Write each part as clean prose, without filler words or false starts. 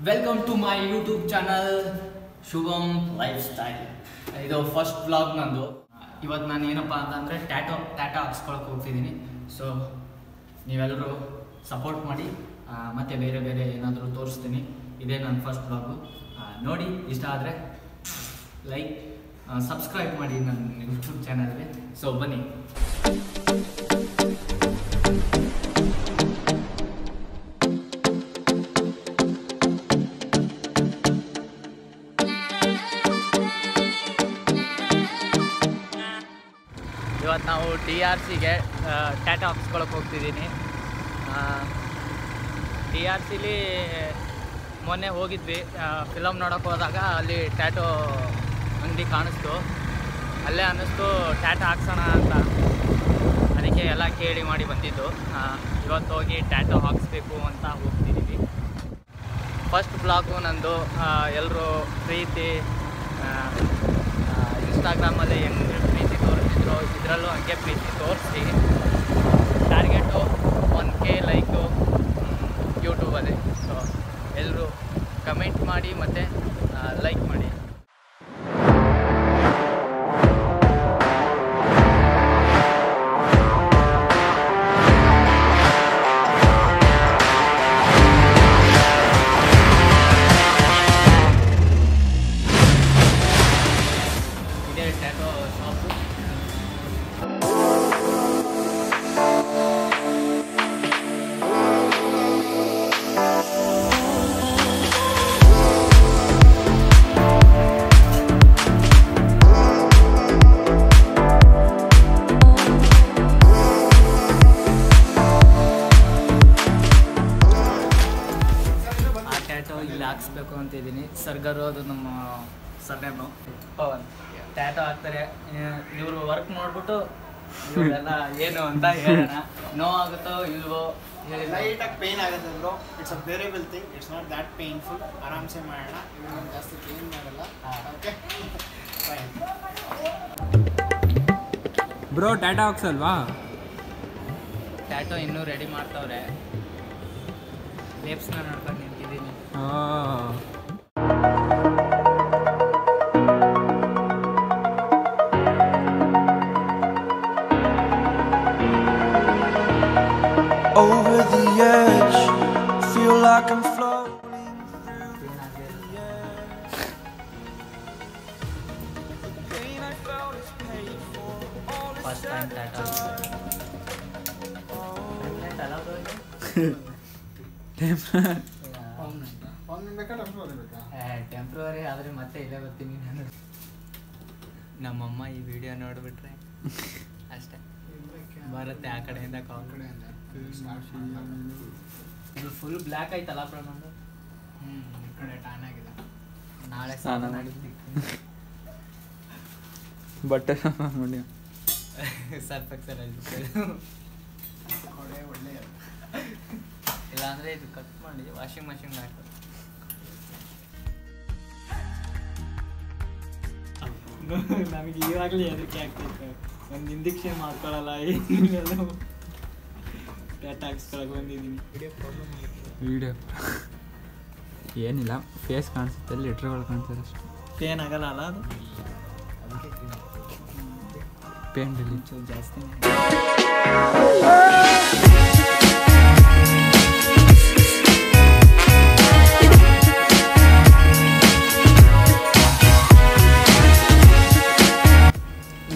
Welcome to my YouTube channel Shubham lifestyle. ಇದು first vlog ನಂದು. ಇವತ್ತು ನಾನು ಏನಪ್ಪ ಅಂತಂದರೆ ಟ್ಯಾಟೋ ಹಾಕ್ಸ್ಕೊಳಕ್ಕೆ ಹೋಗ್ತಿದ್ದೀನಿ. ಸೊ ನೀವೆಲ್ಲರೂ ಸಪೋರ್ಟ್ ಮಾಡಿ, ಮತ್ತು ಬೇರೆ ಬೇರೆ ಏನಾದರೂ ತೋರಿಸ್ತೀನಿ. ಇದೇ ನನ್ನ ಫಸ್ಟ್ ವ್ಲಾಗು. ನೋಡಿ, ಇಷ್ಟ ಆದರೆ ಲೈಕ್ ಸಬ್ಸ್ಕ್ರೈಬ್ ಮಾಡಿ ನನ್ನ ಯೂಟ್ಯೂಬ್ ಚಾನಲ್ಗೆ. ಸೊ ಬನ್ನಿ. ಇವತ್ತು ನಾವು DRCಗೆ ಟ್ಯಾಟೋ ಹಾಕ್ಸ್ಕೊಳಕ್ಕೆ ಹೋಗ್ತಿದ್ದೀನಿ. DRCಲಿ ಮೊನ್ನೆ ಹೋಗಿದ್ವಿ, ಫಿಲಮ್ ನೋಡೋಕೆ ಹೋದಾಗ ಅಲ್ಲಿ ಟ್ಯಾಟೋ ಅಂಗಡಿ ಕಾಣಿಸ್ತು. ಅಲ್ಲೇ ಅನ್ನಿಸ್ತು ಟ್ಯಾಟೋ ಹಾಕ್ಸೋಣ ಅಂತ. ಅದಕ್ಕೆ ಎಲ್ಲ ಕೇಳಿ ಮಾಡಿ ಬಂದಿದ್ದು. ಇವತ್ತು ಹೋಗಿ ಟ್ಯಾಟೋ ಹಾಕ್ಸ್ಬೇಕು ಅಂತ ಹೋಗ್ತಿದ್ದೀವಿ. ಫಸ್ಟ್ ಬ್ಲಾಗು ನಂದು. ಎಲ್ಲರೂ ಪ್ರೀತಿ ಇನ್ಸ್ಟಾಗ್ರಾಮಲ್ಲಿ ಹೆಂಗೆ ಪ್ರೀತಿ ತೋರಿಸಿದ್ರು, ಇದರಲ್ಲೂ ಹಂಗೆ ಪ್ರೀತಿ ತೋರಿಸಿ. ಟಾರ್ಗೆಟು 1K ಲೈಕು ಯೂಟ್ಯೂಬಲ್ಲಿ. ಸೊ ಎಲ್ಲರೂ ಕಮೆಂಟ್ ಮಾಡಿ ಮತ್ತು ಲೈಕ್ ಮಾಡಿ. ಇದೇ ಟ್ಯಾಟೋ ಶಾಪು. ಟ್ಯಾಟೋ ಇಲ್ಲಿ ಹಾಕ್ಸ್ಬೇಕು ಅಂತಿದ್ದೀನಿ. ಸರ್ಗರು, ಅದು ನಮ್ಮ ಸರ್ನೇಮು ಪವನ್. ಟ್ಯಾಟೋ ಹಾಕ್ತಾರೆ. ಇವರು ವರ್ಕ್ ನೋಡ್ಬಿಟ್ಟು ಇವರೆಲ್ಲ ಏನು ಅಂತ ಹೇಳೋಣ. ನೋವಾಗುತ್ತೋ ಇಲ್ವೋ ಹೇಳಿ. ಲೈಟಾಗಿ ಪೇನ್ ಆಗುತ್ತೆ bro. It's a variable thing. It's not that painful. ಆರಾಮ್ಸೆ ಮಾಡೋಣ. ಇವಾಗ ಜಾಸ್ತಿ ಪೇನ್ ಮಾಡಲ್ಲ. Okay fine. ಬ್ರೋ ಟ್ಯಾಟೋ ಹಾಕ್ಸಲ್ವಾ? ಟ್ಯಾಟೋ ಇನ್ನೂ ರೆಡಿ ಮಾಡ್ತವ್ರೆ. ಲೇಪ್ಸ್ನ ನೋಡ್ಕೊಂಡು ನಿಂತಿದ್ದೀನಿ. Over the edge, feel like I'm floating. Pain I felt is paid for. All is first time tattoo. Temporary ಆದರೆ ಮತ್ತೆ ಇಲ್ಲೇ ಬರ್ತೀನಿ ನಾನು. ನಮ್ಮಮ್ಮ ಈ ವಿಡಿಯೋ ನೋಡಿಬಿಟ್ರೆ ಅಷ್ಟೇ ಬರುತ್ತೆ ಆ ಕಡೆಯಿಂದ ಕಾಲ್. ಇದು ಫುಲ್ ಬ್ಲ್ಯಾಕ್ ಆಯ್ತಲ್ಲ ಪ್ರಮಾಣ. ಈ ಕಡೆ ಟ್ಯಾನ್ ಆಗಿದೆ. ನಾಳೆ ಸ್ನಾನ ಮಾಡಿದ್ವಿ. ಬಟ್ಟೆ ನೋಡಿ ಸರ್ಫ್ ಎಕ್ಸೆಲ್ ಕೊಡೆ ಒಳ್ಳೆ. ಇಲ್ಲಾಂದರೆ ಇದು ಕಟ್ ಮಾಡಿ ವಾಷಿಂಗ್ ಮಷಿನ್ ಹಾಕಿ. ನಮಗೆ ಇವಾಗಲೇ ಹೆದರಿಕೆ ಆಗ್ತೈತೆ. ಒಂದು ಇಂಜೆಕ್ಷನ್ ಮಾಡ್ಕೊಳ್ಳಲ್ಲ, ಏನೆಲ್ಲ ಟ್ಯಾಟೋ ಹಾಕ್ಸ್ಕೊಳಕ್ಕೆ ಬಂದಿದ್ದೀನಿ. ವಿಡಿಯೋ ಏನಿಲ್ಲ, ಫೇಸ್ ಕಾಣಿಸುತ್ತೆ, ಲೆಟ್ರ್ಗಳು ಕಾಣಿಸುತ್ತೆ ಅಷ್ಟೇ. ಪೇನ್ ಆಗಲ್ಲ ಅಲ್ಲ ಅದು? ಪೇನ್ ರಿಲೀಫ್ ಒಂಚೂರು ಜಾಸ್ತಿ.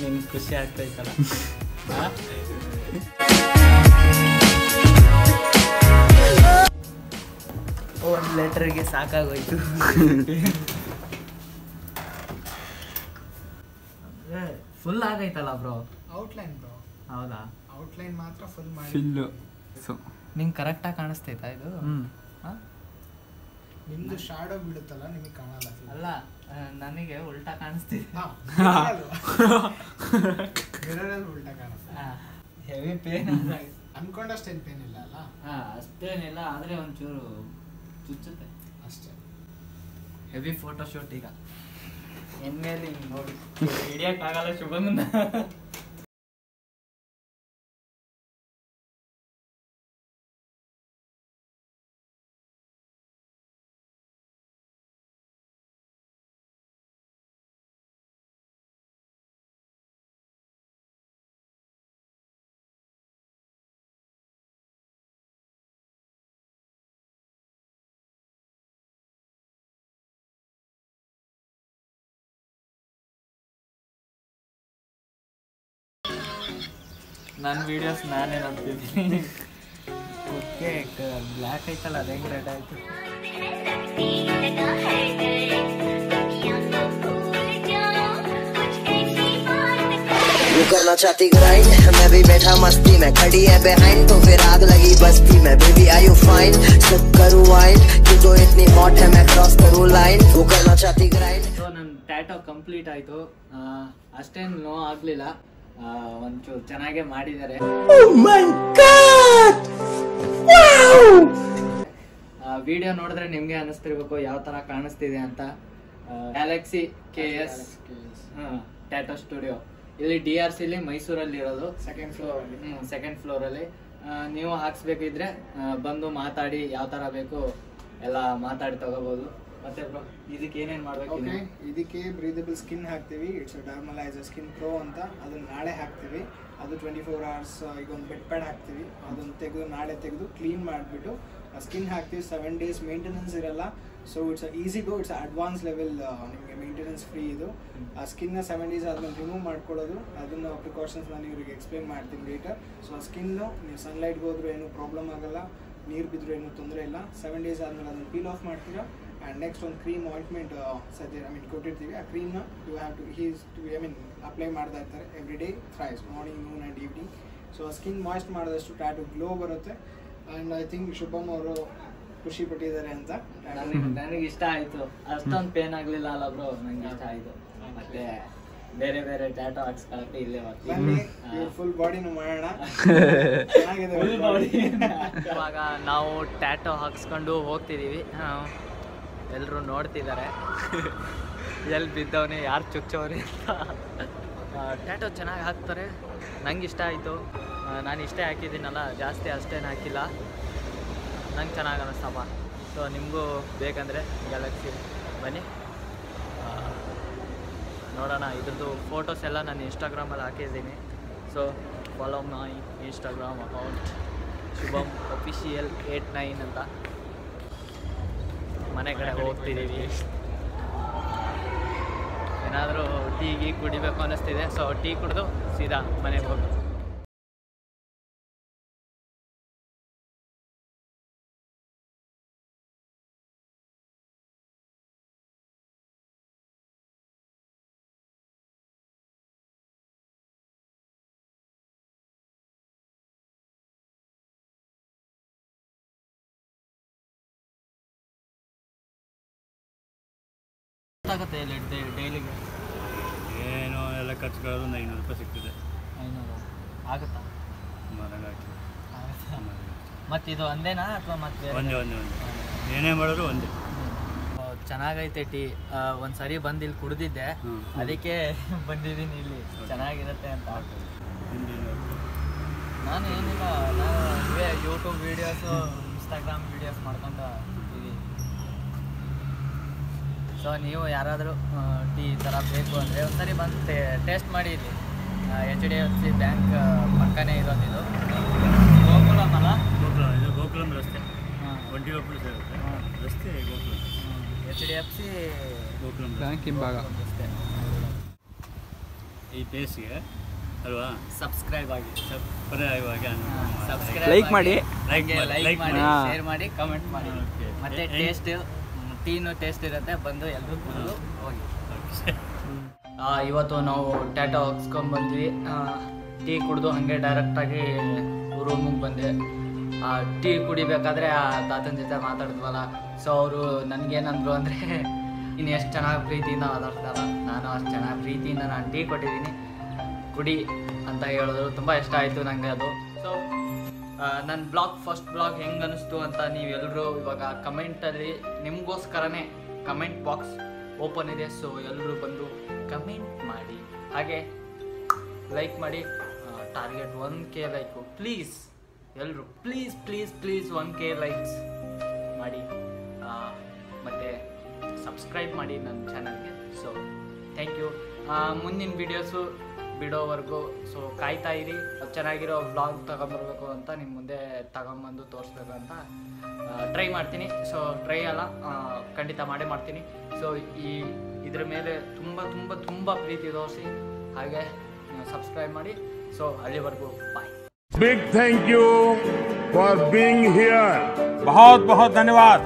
ನಿಮ್ಗೆ ಖುಷಿ ಆಗ್ತೈತಲ್ಲ? ಒಂದು ಲೆಟ್ರಿಗೆ ಸಾಕಾಗೋಯ್ತು. ಫುಲ್ ಆಗೈತಲ್ಲ ಬ್ರೋ? Outline bro. ಹೌದಾ? ಔಟ್ಲೈನ್ ಮಾತ್ರ ಫುಲ್ ಮಾಡಿ. ಫಿಲ್ಲು. ಸೊ ನಿಂಗೆ ಕರೆಕ್ಟಾಗಿ ಕಾಣಿಸ್ತೈತಾ ಇದು? ಹಾಂ, ನಿಮ್ದು ಶಾಡೋ ಬೀಳುತ್ತಲ್ಲ, ನಿಮಗೆ ಕಾಣಲ್ಲ. ಅಲ್ಲ, ನನಗೆ ಉಲ್ಟಾ ಕಾಣಿಸ್ತೈತೆ. ಮಿರರಲ್ಲಿ ಉಲ್ಟಾ ಕಾಣಿಸ್ತದೆ. Heavy pain. ಅನ್ಕೊಂಡಷ್ಟೇನು ಪೇನ್ ಇಲ್ಲ ಅಲ್ಲ? ಅಷ್ಟೇನಿಲ್ಲ, ಆದರೆ ಒಂಚೂರು ಚುಚ್ಚುತ್ತೆ ಅಷ್ಟೇ. ಹೆವಿ ಫೋಟೋಶೂಟ್ ಈಗ ಎನ್ಮೇಲೆ ನೋಡಿ ಹಿಡಿಯೋಕ್ಕಾಗಲ್ಲ ಶುಭಂಗನ. ನನ್ನ ವೀಡಿಯೋಸ್ ನಾನೇ ನೋಡ್ತಿದ್ದೀನಿ. ಓಕೆ ಬ್ಲ್ಯಾಕ್ ಐತಲ್ಲ ಅದು ಹೆಂಗೆ ರೆಡ್ ಆಯಿತು. वो करना चाहती ग्राइंड मैं भी बैठा मस्ती में खड़ी है बिहाइंड तो फिर आग लगी बस्ती में baby I you fine sip करूं वाइन क्यों तो इतनी हॉट है मैं क्रॉस करूं लाइन वो करना चाहती ग्राइंड. ಸೊ ನನ್ನ ಟ್ಯಾಟೋ ಕಂಪ್ಲೀಟ್ ಆಯಿತು. ಅಷ್ಟೇನು ನೋ ಆಗಲಿಲ್ಲ, ಒಂಚೂರು ಚೆನ್ನಾಗೇ ಮಾಡಿದ್ದಾರೆ. ವಿಡಿಯೋ ನೋಡಿದ್ರೆ ನಿಮಗೆ ಅನಿಸ್ತಿರ್ಬೇಕು ಯಾವ ಥರ ಕಾಣಿಸ್ತಿದೆ ಅಂತ. ಗ್ಯಾಲಕ್ಸಿ KS ಟ್ಯಾಟೋ ಸ್ಟುಡಿಯೋ ಇಲ್ಲಿ DRCಲಿ ಮೈಸೂರಲ್ಲಿ ಇರೋದು, ಸೆಕೆಂಡ್ ಫ್ಲೋರಲ್ಲಿ. ನೀವು ಹಾಕ್ಸ್ಬೇಕಿದ್ರೆ ಬಂದು ಮಾತಾಡಿ ಯಾವ ಥರ ಬೇಕು ಎಲ್ಲ ಮಾತಾಡಿ ತಗೋಬೋದು. ಮತ್ತೆ ಬ್ರೋ ಇದಕ್ಕೆ ಏನೇನು ಮಾಡಬೇಕು? ಇದಕ್ಕೆ ಬ್ರೀದಬಲ್ ಸ್ಕಿನ್ ಹಾಕ್ತೀವಿ. ಇಟ್ಸ್ ಡರ್ಮಲೈಸರ್ ಸ್ಕಿನ್ ಪ್ರೋ ಅಂತ. ಅದನ್ನ ನಾಳೆ ಹಾಕ್ತೀವಿ. ಅದು 24 hours. ಈಗ ಒಂದು ಬೆಡ್ ಪ್ಯಾಡ್ ಹಾಕ್ತೀವಿ. ಅದನ್ನು ತೆಗೆದು ನಾಳೆ ತೆಗೆದು ಕ್ಲೀನ್ ಮಾಡಿಬಿಟ್ಟು ಸ್ಕಿನ್ ಹಾಕ್ತೀವಿ. 7 days ಮೇಂಟೆನೆನ್ಸ್ ಇರಲ್ಲ. So it's easy go, it's advance level. ನಿಮಗೆ ಮೇಂಟೆನೆನ್ಸ್ ಫ್ರೀ ಇದು. ಆ ಸ್ಕಿನ್ನ 7 days ಆದ್ಮೇಲೆ ರಿಮೂವ್ ಮಾಡ್ಕೊಳ್ಳೋದು. ಅದನ್ನು ಪ್ರಿಕಾಷನ್ಸ್ ನಾನು ಇವ್ರಿಗೆ ಎಕ್ಸ್ಪ್ಲೇನ್ ಮಾಡ್ತೀನಿ ಲೇಟರ್. ಸೊ ಆ ಸ್ಕಿನ್ನು ನೀವು ಸನ್ಲೈಟ್ಗೆ ಹೋದ್ರೂ ಏನೂ ಪ್ರಾಬ್ಲಮ್ ಆಗಲ್ಲ, ನೀರು ಬಿದ್ದರೂ ಏನೂ ತೊಂದರೆ ಇಲ್ಲ. 7 days ಆದಮೇಲೆ ಅದನ್ನು ಪೀಲ್ ಆಫ್ ಮಾಡ್ತೀರಾ. ಆ್ಯಂಡ್ ನೆಕ್ಸ್ಟ್ ಒಂದು ಕ್ರೀಮ್ ಆಯಿಂಟ್ಮೆಂಟ್ ಕೊಟ್ಟಿರ್ತೀವಿ. ಆ ಕ್ರೀಮ್ನ ಯು ಹ್ಯಾವ್ ಟು ಅಪ್ಲೈ ಮಾಡ್ತಾ ಇರ್ತಾರೆ every day thrice, morning, Noon and evening. So ಆ ಸ್ಕಿನ್ ಮಾಯ್ಸ್ಟ್ ಮಾಡಿದಷ್ಟು ಟ್ಯಾಟು ಗ್ಲೋ ಬರುತ್ತೆ. ಆ್ಯಂಡ್ ಐ ಥಿಂಕ್ ಶುಭಮ್ ಅವರು ಖುಷಿ ಪಟ್ಟಿದ್ದಾರೆ ಅಂತ. ನನಗೆ ಇಷ್ಟ ಆಯಿತು. ಅಷ್ಟೊಂದು ಪೇನ್ ಆಗಲಿಲ್ಲ ಅಲ್ಲ ಬ್ರೋ, ನನಗೆ ಇಷ್ಟ ಆಯಿತು. ಮತ್ತೆ ಬೇರೆ ಬೇರೆ ಟ್ಯಾಟೋ ಹಾಕ್ಸ್ಕೊಳಕ್ಕೆ ಇಲ್ಲೇ ಬನ್ನಿ, ಫುಲ್ ಬಾಡಿನೂ ಮಾಡೋಣ. ಇವಾಗ ನಾವು ಟ್ಯಾಟೋ ಹಾಕ್ಸ್ಕೊಂಡು ಹೋಗ್ತಿದ್ದೀವಿ. ಎಲ್ಲರೂ ನೋಡ್ತಿದ್ದಾರೆ ಎಲ್ಲಿ ಬಿದ್ದವನೇ, ಯಾರು ಚುಚ್ಚವನೇ ಅಂತ. ಟ್ಯಾಟೋ ಚೆನ್ನಾಗಿ ಹಾಕ್ತಾರೆ, ನಂಗೆ ಇಷ್ಟ ಆಯಿತು. ನಾನು ಇಷ್ಟೇ ಹಾಕಿದ್ದೀನಲ್ಲ, ಜಾಸ್ತಿ ಅಷ್ಟೇನು ಹಾಕಿಲ್ಲ, ನಂಗೆ ಚೆನ್ನಾಗಿ ಅನ್ನಿಸ್ತಪ್ಪ. ಸೊ ನಿಮಗೂ ಬೇಕಂದರೆ ಗ್ಯಾಲಕ್ಸಿ ಬನ್ನಿ ನೋಡೋಣ. ಇದ್ರದ್ದು ಫೋಟೋಸ್ ಎಲ್ಲ ನಾನು ಇನ್ಸ್ಟಾಗ್ರಾಮಲ್ಲಿ ಹಾಕಿದ್ದೀನಿ. So follow my Instagram account Shubham official 89 ಅಂತ. ಮನೆ ಕಡೆ ಹೋಗ್ತಿದ್ದೀವಿ. ಏನಾದರೂ ಟೀ ಕುಡಿಬೇಕು ಅನ್ನಿಸ್ತಿದೆ. ಸೊ ಟೀ ಕುಡಿದು ಸೀದಾ ಮನೆಗೆ ಹೋಗಿ ಆಗುತ್ತೆ. ಡೈಲಿಗೆ ಏನೋ ಎಲ್ಲ ಖರ್ಚುಗಳು ಒಂದು 500 ರೂಪಾಯಿ ಸಿಗ್ತದೆ. 500 ಆಗುತ್ತಾ? ಮರಗಾಕಿ ಮತ್ತು ಇದು ಒಂದೇನಾ ಅಥವಾ ಮತ್ತೆ ಒಂದೇ ಏನೇ ಮಾಡಿದ್ರು ಒಂದೇ. ಚೆನ್ನಾಗೈತೆ ಟೀ. ಒಂದು ಸರಿ ಬಂದು ಇಲ್ಲಿ ಕುಡಿದಿದ್ದೆ, ಅದಕ್ಕೆ ಬಂದಿದ್ದೀನಿ ಇಲ್ಲಿ, ಚೆನ್ನಾಗಿರುತ್ತೆ ಅಂತ. ನಾನು ಏನಿಲ್ಲ, ನಾನು ಇವೇ ಯೂಟ್ಯೂಬ್ ವೀಡಿಯೋಸು, ಇನ್ಸ್ಟಾಗ್ರಾಮ್ ವೀಡಿಯೋಸ್ ಮಾಡ್ಕೊಂಡು ಇದ್ದೀನಿ. ಸೊ ನೀವು ಯಾರಾದರೂ ಟೀ ಈ ಥರ ಬೇಕು ಅಂದರೆ ಒಂದ್ಸರಿ ಬಂದು ಟೇಸ್ಟ್ ಮಾಡಿ. ಇಲ್ಲಿ HDFC ಬ್ಯಾಂಕ್ ಪಕ್ಕನೇ ಇರೋದಿದು. ಗೋಕುಲಂ ಅಲ್ಲ? ಇದು ಗೋಕುಲಂ ರಸ್ತೆ, ಒಂಟಿಗೊಪ್ಪಲು ಸೇರುತ್ತೆ ರಸ್ತೆ. ಗೋಕುಲಂ HDFC ಗೋಕುಲಂ ಬ್ಯಾಂಕ್ ಹಿಂಭಾಗ ರಸ್ತೆ. ಈ ಪೇಜ್ಗೆ ಅಲ್ವಾ ಸಬ್ಸ್ಕ್ರೈಬ್ ಆಗಿ, ಸಬ್ಸ್ಕ್ರೈಬ್ ಲೈಕ್ ಮಾಡಿ, ಲೈಕ್ ಮಾಡಿ, ಹಾ. ಶೇರ್ ಮಾಡಿ, ಕಮೆಂಟ್ ಮಾಡಿ. ಮತ್ತೆ ಟೇಸ್ಟ್ ಟೀನು ಟೇಸ್ಟ್ ಇರುತ್ತೆ, ಬಂದು ಎಲ್ಲರೂ ಕುಡಿದು ಹೋಗಿ. ಇವತ್ತು ನಾವು ಟ್ಯಾಟೋ ಹಾಕ್ಸ್ಕೊಂಡ್ಬಂದ್ವಿ. ಟೀ ಕುಡಿದು ಹಾಗೆ ಡೈರೆಕ್ಟಾಗಿ ರೂಮಿಗೆ ಬಂದೆ. ಟೀ ಕುಡಿಬೇಕಾದ್ರೆ ಆ ತಾತನ ಜೊತೆ ಮಾತಾಡಿದ್ವಲ್ಲ, ಸೊ ಅವರು ನನಗೇನಂದ್ರು ಅಂದರೆ ಇನ್ನು ಎಷ್ಟು ಚೆನ್ನಾಗಿ ಪ್ರೀತಿಯಿಂದ ಮಾತಾಡ್ತಾರಲ್ಲ, ನಾನು ಅಷ್ಟು ಚೆನ್ನಾಗಿ ಪ್ರೀತಿಯಿಂದ ನಾನು ಟೀ ಕೊಟ್ಟಿದ್ದೀನಿ, ಕುಡಿ ಅಂತ ಹೇಳಿದ್ರು. ತುಂಬ ಇಷ್ಟ ಆಯಿತು ನನಗೆ ಅದು. ಸೊ ನನ್ನ ಫಸ್ಟ್ ಬ್ಲಾಗ್ ಹೆಂಗೆ ಅನ್ನಿಸ್ತು ಅಂತ ನೀವೆಲ್ಲರೂ ಇವಾಗ ಕಮೆಂಟಲ್ಲಿ, ನಿಮಗೋಸ್ಕರನೇ ಕಮೆಂಟ್ ಬಾಕ್ಸ್ ಓಪನ್ ಇದೆ. ಸೊ ಎಲ್ಲರೂ ಬಂದು ಕಮೆಂಟ್ ಮಾಡಿ, ಹಾಗೆ ಲೈಕ್ ಮಾಡಿ. ಟಾರ್ಗೆಟ್ 1K ಲೈಕು ಪ್ಲೀಸ್, ಎಲ್ಲರೂ please please please 1K likes ಮಾಡಿ. ಮತ್ತು ಸಬ್ಸ್ಕ್ರೈಬ್ ಮಾಡಿ ನನ್ನ ಚಾನಲ್ಗೆ. So thank you. ಮುಂದಿನ ವೀಡಿಯೋಸು ಬಿಡೋವರೆಗೂ ಸೊ ಕಾಯ್ತಾ ಇರಿ. ಚೆನ್ನಾಗಿರೋ ವ್ಲಾಗ್ ತಗೊಂಬರ್ಬೇಕು ಅಂತ ನಿಮ್ಮ ಮುಂದೆ ತಗೊಂಬಂದು ತೋರಿಸ್ಬೇಕು ಅಂತ ಟ್ರೈ ಮಾಡ್ತೀನಿ. ಸೊ ಟ್ರೈ ಅಲ್ಲ, ಖಂಡಿತ ಮಾಡೇ ಮಾಡ್ತೀನಿ. ಸೊ ಇದ್ರ ಮೇಲೆ ತುಂಬ ತುಂಬ ತುಂಬ ಪ್ರೀತಿ ತೋರಿಸಿ, ಹಾಗೆ ಸಬ್ಸ್ಕ್ರೈಬ್ ಮಾಡಿ. ಸೊ ಅಲ್ಲಿವರೆಗೂ ಬಾಯ್. Big thank you for being here. बहुत बहुत धन्यवाद.